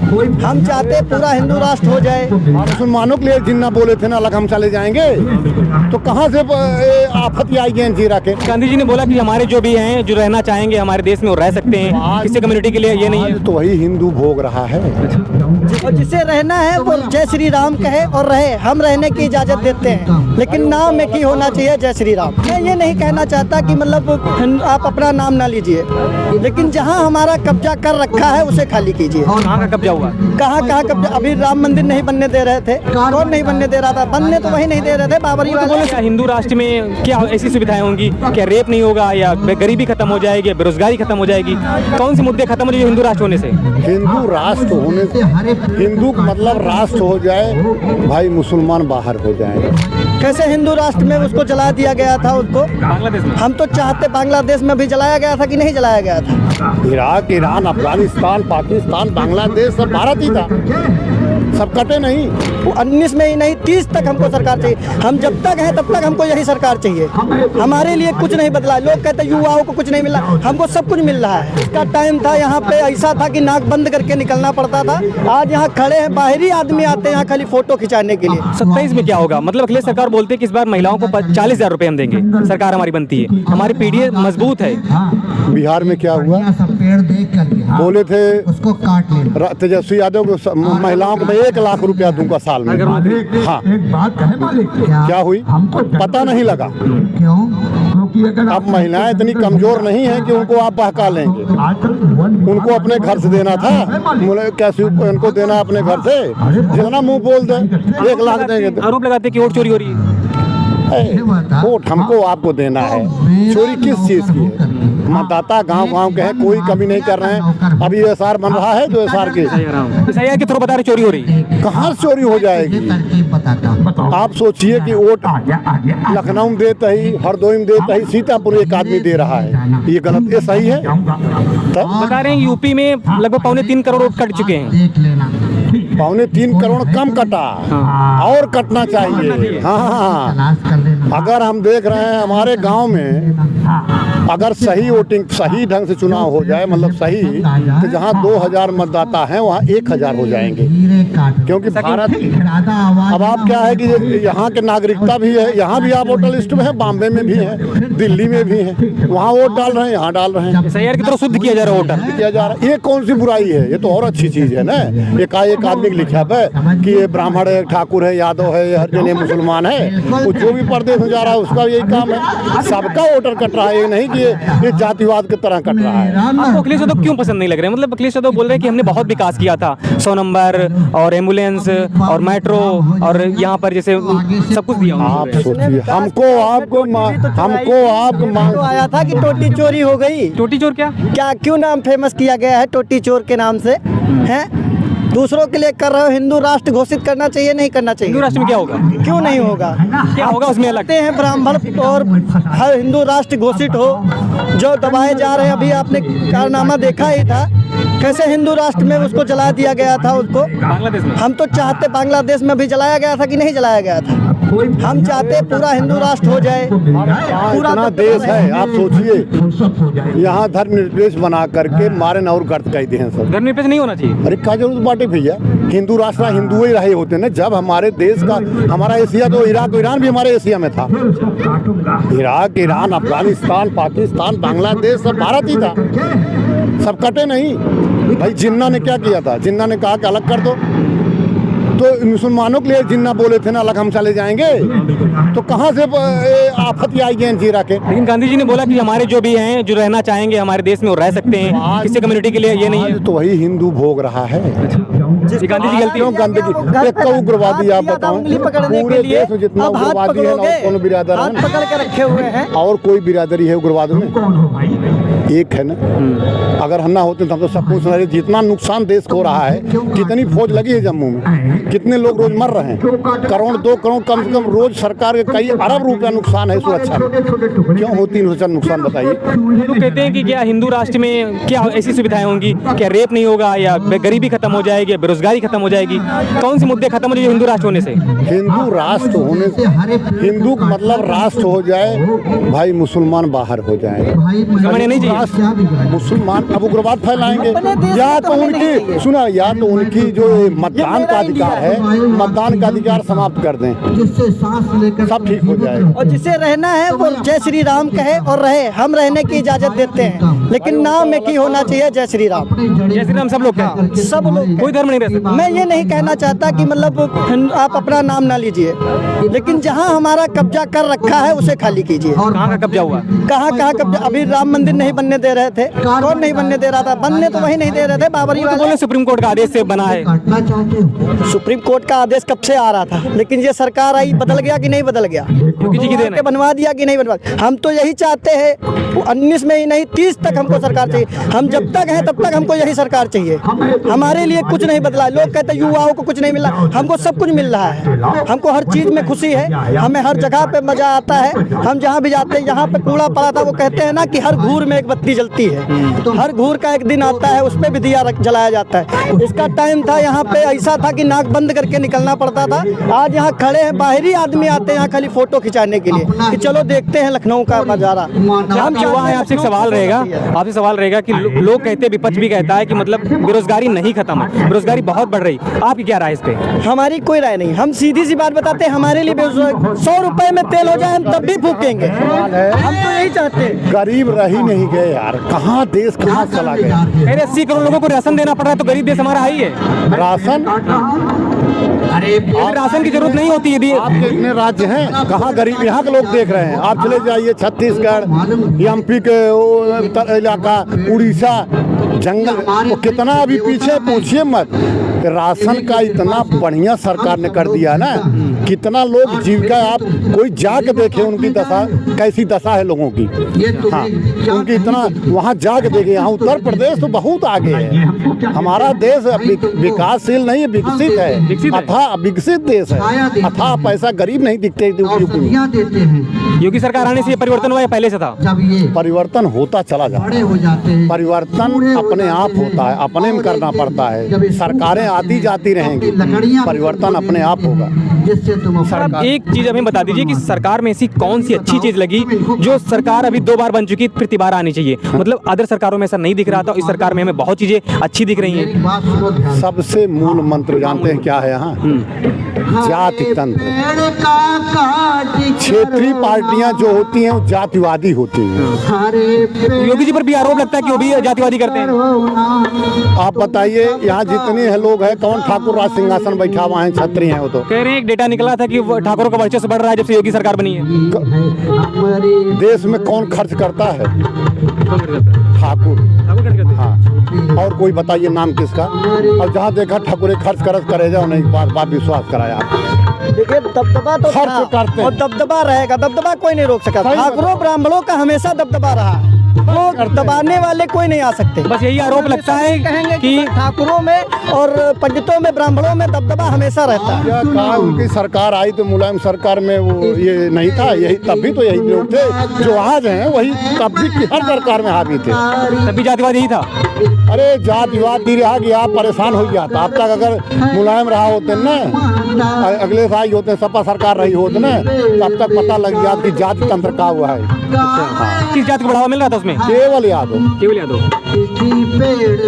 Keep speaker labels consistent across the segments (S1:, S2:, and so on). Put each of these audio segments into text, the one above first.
S1: हम चाहते पूरा हिंदू राष्ट्र हो जाए।
S2: मुसलमानों के लिए जिन्ना बोले थे ना, अलग हम चले जाएंगे, तो कहाँ से आफत आएगी एनजीरा के।
S3: गांधी जी ने बोला कि हमारे जो भी हैं जो रहना चाहेंगे हमारे देश में वो रह सकते हैं, किसी कम्युनिटी के लिए ये नहीं है।
S2: तो वही हिंदू भोग रहा है।
S1: और जिसे रहना है वो जय श्री राम कहे और रहे, हम रहने की इजाजत देते हैं, लेकिन नाम एक ही होना चाहिए, जय श्री राम। मैं ये नहीं कहना चाहता कि मतलब आप अपना नाम ना लीजिए, लेकिन जहाँ हमारा कब्जा कर रखा है उसे खाली कीजिए।
S3: कहाँ का कब्जा हुआ?
S1: कहाँ कब्जा? अभी राम मंदिर नहीं बनने दे रहे थे, कौन नहीं बनने दे रहा था? बनने तो वही नहीं दे रहे थे, बाबरी वाले।
S3: क्या हिंदू राष्ट्र में क्या ऐसी सुविधाएं होंगी? क्या रेप नहीं होगा, या गरीबी खत्म हो जाएगी, बेरोजगारी खत्म हो जाएगी? कौन से मुद्दे खत्म हो जाएंगे हिंदू राष्ट्र होने से?
S2: हिंदू राष्ट्र होने से, हिंदू मतलब राष्ट्र हो जाए भाई, मुसलमान बाहर हो जाए।
S1: कैसे हिंदू राष्ट्र में उसको जला दिया गया था उसको?
S3: बांग्लादेश में
S1: हम तो चाहते बांग्लादेश में भी जलाया गया था कि नहीं जलाया गया था?
S2: इराक, ईरान, अफगानिस्तान, पाकिस्तान, बांग्लादेश सब भारत ही था, सब कटे नहीं।
S1: वो 19 में ही नहीं 30 तक हमको सरकार चाहिए। हम जब तक हैं तब तक हमको यही सरकार चाहिए। हमारे लिए कुछ नहीं बदला। लोग कहते हैं युवाओं को कुछ नहीं मिला, हमको सब कुछ मिल रहा है। इसका टाइम था यहाँ पे ऐसा था कि नाक बंद करके निकलना पड़ता था। आज यहाँ खड़े हैं, बाहरी आदमी आते हैं यहाँ खाली फोटो खिंचाने के लिए।
S3: 27 में क्या होगा? मतलब अखिलेश सरकार बोलते हैं कि इस बार महिलाओं को 40,000 रुपए हम देंगे, सरकार हमारी बनती है, हमारी पीढ़ी मजबूत है।
S2: बिहार में क्या हुआ? बोले थे
S4: उसको काट ले।
S2: तेजस्वी यादव को महिलाओं को मैं 1 लाख रुपया दूंगा साल में। हाँ,
S4: एक बात कहे मालिक,
S2: क्या हुई पता नहीं लगा।
S4: क्यों? क्योंकि अगर
S2: अब महिलाएं इतनी कमजोर नहीं हैं कि उनको आप बहका लेंगे। उनको अपने घर से देना था, कैसे उनको देना अपने घर से, जितना मुंह बोल दे 1 लाख देंगे।
S3: आरोप लगाते हैं कि वोट चोरी हो रही है।
S2: वोट हमको आपको देना है, चोरी किस चीज की है? मतदाता गांव के हैं, कोई कमी नहीं कर रहे हैं। अभी एसआर बन रहा है, जो एसआर के
S3: के थ्रू बता रहे चोरी हो रही है।
S2: कहाँ चोरी हो जाएगी? आप सोचिए कि वोट लखनऊ में देता ही, हरदोई में देता ही, सीतापुर एक आदमी दे रहा है, ये गलत, ये सही है? तब
S3: बता रहे हैं यूपी में लगभग 3.25 करोड़ वोट कट चुके हैं।
S2: 3.25 करोड़ कम कटा, और कटना चाहिए। हाँ, अगर हम देख रहे हैं हमारे गांव में अगर सही वोटिंग, सही ढंग से चुनाव हो जाए, मतलब सही, तो जहाँ 2000 मतदाता हैं वहाँ 1000 हो जाएंगे। क्योंकि भारत, अब आप क्या है कि यहाँ के नागरिकता भी है, यहाँ भी आप वोटर लिस्ट में है, बॉम्बे में भी है, दिल्ली में भी है, वहाँ वोट डाल रहे हैं, यहाँ डाल रहे हैं।
S3: SIR की तरह शुद्ध किया जा रहा है वोटर,
S2: किया जा रहा है। ये कौन सी बुराई है? ये तो और अच्छी चीज है ना। एक आदमी लिखा है कि ये ब्राह्मण है, ठाकुर है, यादव है, हरिजन है, मुसलमान है, वो जो भी प्रदेश में जा रहा है उसका यही काम है। सबका वोटर कट रहा है, ये नहीं कि ये जातिवाद की तरह कट रहा है।
S3: आपको अखिलेश यादव क्यों पसंद नहीं लग रहे? मतलब अखिलेश यादव बोल रहे हैं कि हमने बहुत विकास किया था, 100 नंबर और एम्बुलेंस और मेट्रो और यहाँ पर जैसे सब कुछ दिया।
S2: आप सोचिए, हमको आपको
S1: आया था कि टोटी चोरी हो गई।
S3: टोटी चोर क्या
S1: क्यों नाम फेमस किया गया है टोटी चोर के नाम से? हैं, दूसरों के लिए कर रहे हो। हिंदू राष्ट्र घोषित करना चाहिए, नहीं करना चाहिए?
S3: हिंदू राष्ट्र में क्या होगा?
S1: क्यों नहीं होगा?
S3: क्या होगा उसमें? लगते
S1: हैं ब्राह्मण और हर हिंदू राष्ट्र घोषित हो, जो दबाए जा रहे हैं। अभी आपने कारनामा देखा ही था, कैसे हिंदू राष्ट्र में उसको जला दिया गया था उसको।
S3: बांग्लादेश में
S1: हम तो चाहते बांग्लादेश में भी जलाया गया था कि नहीं जलाया गया था? हम चाहते पूरा हिंदू राष्ट्र हो जाए।
S2: पूरा देश है, आप सोचिए, यहाँ धर्मनिरपेक्ष बना करके मारे और गर्द कह दिए हैं सब।
S3: धर्मनिरपेक्ष नहीं होना चाहिए।
S2: अरे क्या जरूरत बाटे भैया? हिंदू राष्ट्र हिंदू ही रहे होते ना। जब हमारे देश का, हमारा एशिया तो इराक, ईरान भी हमारे एशिया में था। इराक, ईरान, अफगानिस्तान, पाकिस्तान, बांग्लादेश सब भारत ही था, सब कटे नहीं। भाई जिन्ना ने क्या किया था? जिन्ना ने कहा कि अलग कर दो, तो मुसलमानों के लिए जिन्ना बोले थे ना, अलग हम चले जाएंगे, तो कहाँ से आफत आएगी एनजीरा के।
S3: लेकिन गांधी जी ने बोला कि हमारे जो भी हैं जो रहना चाहेंगे हमारे देश में वो रह सकते हैं, किसी कम्युनिटी के लिए ये नहीं है।
S2: तो वही हिंदू भोग रहा है।
S3: गांधी जी गलती
S2: गंदगी, एक उग्रवादी आप बताओ, पूरे देश में जितना उग्रवादी है ना, कौन बिरादर है?
S1: पकड़ के रखे हुए हैं।
S2: और कोई बिरादरी है उग्रवाद में? एक है ना। अगर हम ना होते तो हम तो सब कुछ, जितना नुकसान देश को हो रहा है, कितनी फौज लगी है जम्मू में, कितने लोग रोज मर रहे हैं, 1 करोड़ 2 करोड़ कम से कम रोज सरकार के कई अरब रुपया नुकसान है सुरक्षा में। क्यों होती है नुकसान बताइए?
S3: लोग कहते हैं कि क्या हिंदू राष्ट्र में क्या ऐसी सुविधाएं होंगी? क्या रेप नहीं होगा, या गरीबी खत्म हो जाएगी, बेरोजगारी खत्म हो जाएगी? कौन से मुद्दे खत्म हो जाएंगे हिंदू राष्ट्र होने से?
S2: हिंदू राष्ट्र होने से, हिंदू मतलब राष्ट्र हो जाए भाई, मुसलमान बाहर हो जाए।
S3: नहीं चाहिए
S2: विकास मुसलमान अब उग्रवाद फैलाएंगे
S1: अपने देश
S2: या
S1: में
S2: तो
S1: तो हमें नहीं
S2: उनकी
S1: चाहिए।
S2: सुना या तो उनकी जो मतदान
S1: मेरा
S2: का अधिकार
S1: इंडिया
S2: है मतदान का अधिकार समाप्त कर दें,
S4: जिससे सांस लेकर
S2: सब ठीक हो जाएगा।
S1: और जिसे रहना है वो जय श्री राम कहे और रहे, हम रहने की इजाजत देते हैं, लेकिन नाम एक ही होना चाहिए जय श्री राम।
S3: जय श्री राम सब लोग हैं,
S1: सब लोग,
S3: कोई धर्म नहीं रह सकता।
S1: मैं ये नहीं कहना चाहता कि मतलब आप अपना नाम ना लीजिए, लेकिन जहां हमारा कब्जा कर रखा है उसे खाली कीजिए।
S3: कहाँ का कब्जा हुआ?
S1: कहाँ कब्जा? अभी राम मंदिर नहीं बनने दे रहे थे, कौन नहीं बनने दे रहा था? बनने तो वही नहीं दे रहे थे, बाबरी
S3: तो
S1: वाले।
S3: बोले सुप्रीम कोर्ट का आदेश से बना है।
S4: काटना चाहते हो
S1: सुप्रीम कोर्ट का आदेश कब से आ रहा था, लेकिन ये सरकार आई, बदल गया कि नहीं बदल गया?
S3: योगी जी की देन है।
S1: बनवा दिया कि नहीं बनवा? हम तो यही चाहते हैं, 19 में ही नहीं 30 तक हमको सरकार चाहिए। हम जब तक हैं तब तक हमको यही सरकार चाहिए। हमारे लिए कुछ नहीं बदला। लोग कहते हैं युवाओं को कुछ नहीं मिला, हमको सब कुछ मिल रहा है। हमको हर चीज में खुशी है, हमें हर जगह पे मजा आता है। हम जहाँ भी जाते हैं, यहाँ पे कूड़ा पड़ा था, वो कहते हैं ना कि हर घूर में एक बत्ती जलती है, तो हर घूर का एक दिन आता है, उस पे भी दिया जलाया जाता है। इसका टाइम था, यहाँ पे ऐसा था कि नाक बंद करके निकलना पड़ता था। आज यहाँ खड़े हैं, बाहरी आदमी आते हैं यहाँ खाली फोटो खिंचाने के लिए कि चलो देखते हैं लखनऊ का नजारा।
S3: हम युवा हैं, आपसे एक सवाल रहेगा, आपसे सवाल रहेगा कि लोग कहते हैं, विपक्ष भी कहता है कि मतलब बेरोजगारी नहीं खत्म है, बेरोजगारी बहुत बढ़ रही। आपकी क्या राय इस पे?
S1: हमारी कोई राय नहीं, हम सीधी सी बात बताते हैं। हमारे लिए 100 रुपए में तेल हो जाए हम तब भी फूकेंगे। हम तो यही चाहते हैं।
S2: गरीब रह ही नहीं गए यार, कहाँ देश कहाँ चला गया।
S3: अरे 80 करोड़ लोगों को राशन देना पड़ रहा है, तो गरीब देश हमारा ही है।
S2: राशन
S3: राशन की जरूरत नहीं होती यदि
S2: आपके इतने राज्य हैं, कहाँ गरीब यहाँ के लोग देख रहे हैं। आप चले जाइए छत्तीसगढ़, एमपी के वो इलाका, उड़ीसा, जंगल, वो कितना अभी पीछे पूछिए मत। राशन का इतना बढ़िया सरकार ने कर दिया ना, कितना लोग जीविका, आप कोई जाके देखे उनकी दशा कैसी दशा है लोगों की। हाँ, उनकी इतना वहाँ जाके देखे। यहाँ उत्तर प्रदेश तो बहुत आगे है। हमारा देश विकासशील नहीं है, विकसित है, अथाह विकसित देश है। अथाह पैसा गरीब नहीं दिखते
S4: देते हैं
S3: योगी सरकार आने से ये परिवर्तन हुआ या पहले से था?
S4: जब ये
S2: परिवर्तन होता चला जाता
S4: बड़े
S2: है।
S4: हो जाते हैं,
S2: परिवर्तन अपने आप होता है, अपने में करना पड़ता है। सरकारें आती जाती रहेंगी, परिवर्तन अपने आप होगा।
S4: जिससे तुम
S3: आप एक चीज हमें बता दीजिए कि सरकार में ऐसी कौन सी अच्छी चीज लगी जो सरकार अभी 2 बार बन चुकी, फिर तिबारा आनी चाहिए? मतलब अदर सरकारों में ऐसा नहीं दिख रहा था, इस सरकार में हमें बहुत चीजें अच्छी दिख रही हैं।
S4: बात सुनो ध्यान से।
S2: सबसे मूल मंत्र जानते हैं क्या है यहाँ? जाति तंत्र। क्षेत्रीय पार्टियां जो होती हैं वो जातिवादी होती हैं।
S3: योगी जी पर भी आरोप लगता है कि वो भी जातिवादी करते हैं।
S2: आप बताइए यहाँ जितने हैं लोग हैं, कौन ठाकुर राज सिंहासन बैठा हुआ है, छत्री हैं वो तो।
S3: कह रहे हैं एक डेटा निकला था कि वो ठाकुरों का वर्चस्व बढ़ रहा है जब से योगी सरकार बनी है।
S2: देश में कौन खर्च करता है? ठाकुर। हाँ, और कोई बताइए नाम किसका? और जहाँ देखा ठाकुर खर्च करे जाओ, नहीं बात विश्वास कराया।
S1: देखिए दबदबा तो
S2: खर्च
S1: था
S2: करते हैं।
S1: और दबदबा रहेगा, दबदबा कोई नहीं रोक सका। ठाकुरों ब्राह्मणों का हमेशा दबदबा रहा है, वो दबाने वाले कोई नहीं आ सकते।
S3: बस यही आरोप लगता है
S1: कहेंगे
S3: कि
S1: ठाकुरों में और पंडितों में, ब्राह्मणों में दबदबा हमेशा रहता है।
S2: क्या कहा, उनकी सरकार आई तो मुलायम सरकार में वो ये नहीं था, यही तब भी तो यही लोग थे जो आज हैं, वही तब भी हर सरकार में हावी थे।
S3: तभी जातिवाद यही था।
S2: अरे जातिवाद नहीं रहा कि आप परेशान हो जाता। अब तक अगर मुलायम रहा होते ना, अगले साल होते सपा सरकार रही होती ना, तब तक पता लग गया कि जाति तंत्र का हुआ है।
S3: किस जाति को बढ़ावा मिल रहा था उसमें?
S2: केवल यादव।
S3: केवल यादव।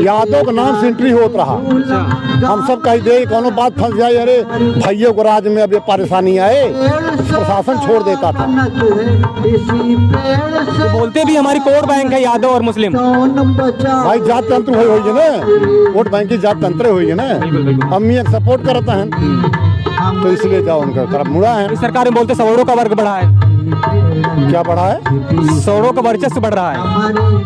S2: यादव का नाम से एंट्री होत रहा। हम सब कह दे कोनो बात फंस जाए, अरे भैया को राज में अब ये परेशानी आए, प्रशासन छोड़ देता था।
S3: तो बोलते भी हमारी कोर बैंक है यादव और मुस्लिम।
S2: भाई जात तंत्र हुई है ना, वोट बैंक की जात तंत्र हुई है ना, अम्मी एक सपोर्ट करता है, तो इसलिए जाओ उनका तरफ मुड़ा है।
S3: इस सरकार में बोलते सवरों का वर्ग बढ़ा है।
S2: क्या बढ़ा है?
S3: सवरों का वर्चस्व बढ़ रहा है।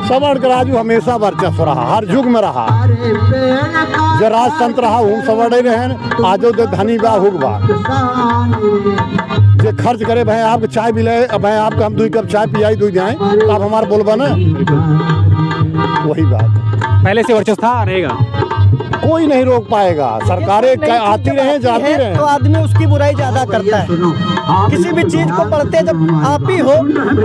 S2: सवर्ण का राजू हमेशा वर्चस्व रहा, हर युग में रहा। जो राजतंत्र रहा हूँ सवर्ण रहे, आजो जो धनी बा हुक बा, जो खर्च करे भाई आपके चाय भी ले, भाई आपका हम 2 कप चाय पियाई 2 जाए, तो आप हमारे बोलबा ना, वही बात।
S3: पहले से वर्चस्व था, रहेगा।
S2: कोई नहीं रोक पाएगा। सरकारें आती रहे जाती रहे,
S1: तो आदमी उसकी बुराई ज्यादा करता है। किसी भी चीज को पढ़ते जब आप ही हो,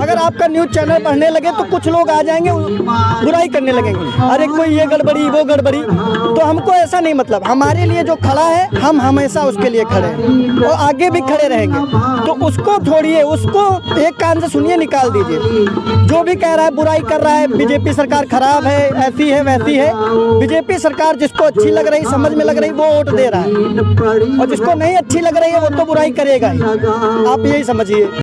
S1: अगर आपका न्यूज चैनल पढ़ने लगे तो कुछ लोग आ जाएंगे बुराई करने लगेंगे, अरे कोई ये गड़बड़ी वो गड़बड़ी। तो हमको ऐसा नहीं, मतलब हमारे लिए जो खड़ा है हम हमेशा उसके लिए खड़े हैं और आगे भी खड़े रहेंगे। तो उसको छोड़िए, उसको एक कान से सुनिए, निकाल दीजिए। जो भी कह रहा है बुराई कर रहा है, बीजेपी सरकार खराब है, ऐसी है वैसी है। बीजेपी सरकार जिसको अच्छी लग रही, समझ में लग रही, वो वोट दे रहा है, और जिसको नहीं अच्छी लग रही है वो तो बुराई करेगा ही। आप यही समझिए।